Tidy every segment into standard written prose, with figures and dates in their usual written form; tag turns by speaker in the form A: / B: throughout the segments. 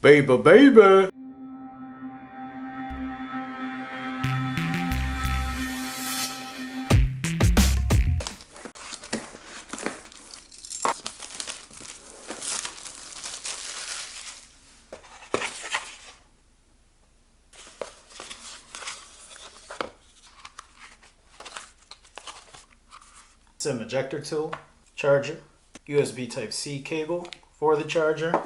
A: Baby, baby. SIM ejector tool, charger, USB Type-C cable for the charger.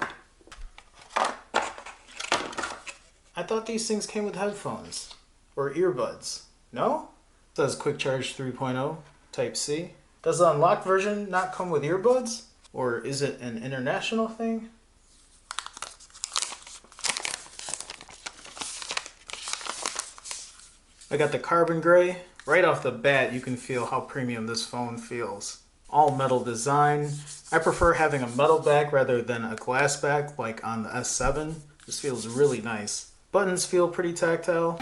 A: I thought these things came with headphones or earbuds. No? It says Quick Charge 3.0 Type-C. Does the unlocked version not come with earbuds? Or is it an international thing? I got the carbon gray. Right off the bat, you can feel how premium this phone feels. All metal design. I prefer having a metal back rather than a glass back like on the S7. This feels really nice. Buttons feel pretty tactile.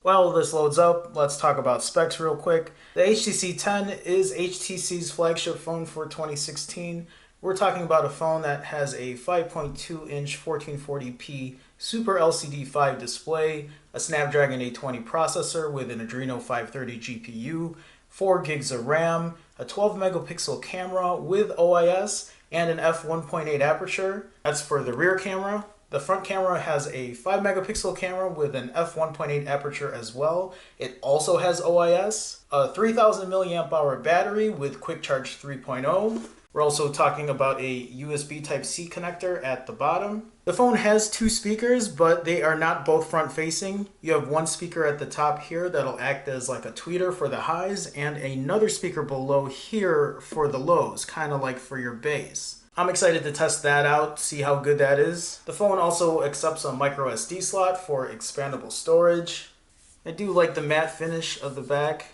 A: While this loads up, let's talk about specs real quick. The HTC 10 is HTC's flagship phone for 2016. We're talking about a phone that has a 5.2-inch 1440p Super LCD 5 display, a Snapdragon 820 processor with an Adreno 530 GPU, 4 gigs of RAM, a 12 megapixel camera with OIS, and an f1.8 aperture. That's for the rear camera. The front camera has a 5 megapixel camera with an f1.8 aperture as well. It also has OIS, a 3000 milliamp hour battery with Quick Charge 3.0. We're also talking about a USB Type-C connector at the bottom. The phone has 2 speakers, but they are not both front facing. You have one speaker at the top here that'll act as like a tweeter for the highs, and another speaker below here for the lows, kind of like for your bass. I'm excited to test that out, see how good that is. The phone also accepts a micro SD slot for expandable storage. I do like the matte finish of the back.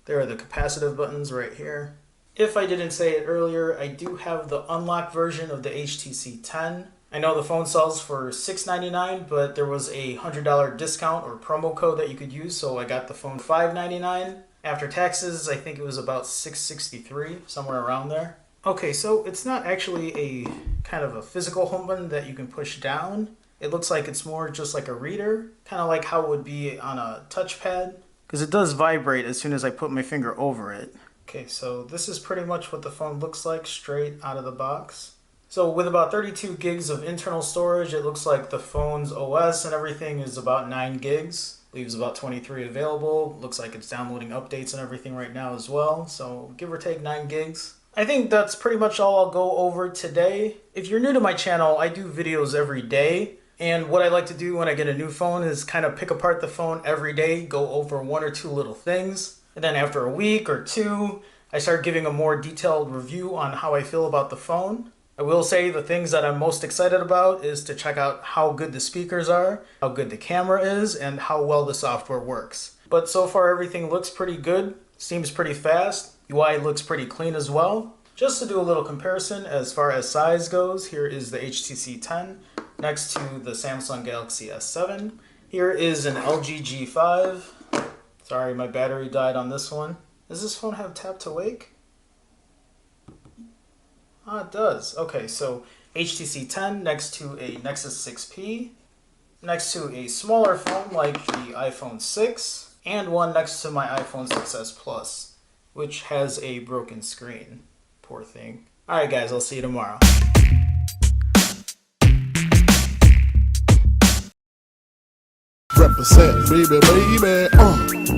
A: There are the capacitive buttons right here. If I didn't say it earlier, I do have the unlocked version of the HTC 10. I know the phone sells for $699, but there was a $100 discount or promo code that you could use, so I got the phone $599. After taxes, I think it was about $663, somewhere around there. Okay, so it's not actually a kind of a physical home button that you can push down. It looks like it's more just like a reader, kind of like how it would be on a touchpad, because it does vibrate as soon as I put my finger over it. Okay, so this is pretty much what the phone looks like straight out of the box. So with about 32 gigs of internal storage, it looks like the phone's OS and everything is about 9 gigs. Leaves about 23 available. Looks like it's downloading updates and everything right now as well, so give or take 9 gigs. I think that's pretty much all I'll go over today. If you're new to my channel, I do videos every day. And what I like to do when I get a new phone is kind of pick apart the phone every day, go over 1 or 2 little things. And then after a week or 2, I start giving a more detailed review on how I feel about the phone. I will say the things that I'm most excited about is to check out how good the speakers are, how good the camera is, and how well the software works. But so far everything looks pretty good, seems pretty fast. UI looks pretty clean as well. Just to do a little comparison as far as size goes, here is the HTC 10 next to the Samsung Galaxy S7. Here is an LG G5. Sorry, my battery died on this one. Does this phone have tap to wake? Ah, it does. Okay, so HTC 10 next to a Nexus 6P, next to a smaller phone like the iPhone 6, and one next to my iPhone 6s Plus, which has a broken screen. Poor thing. Alright guys, I'll see you tomorrow.
B: Represent, baby, baby.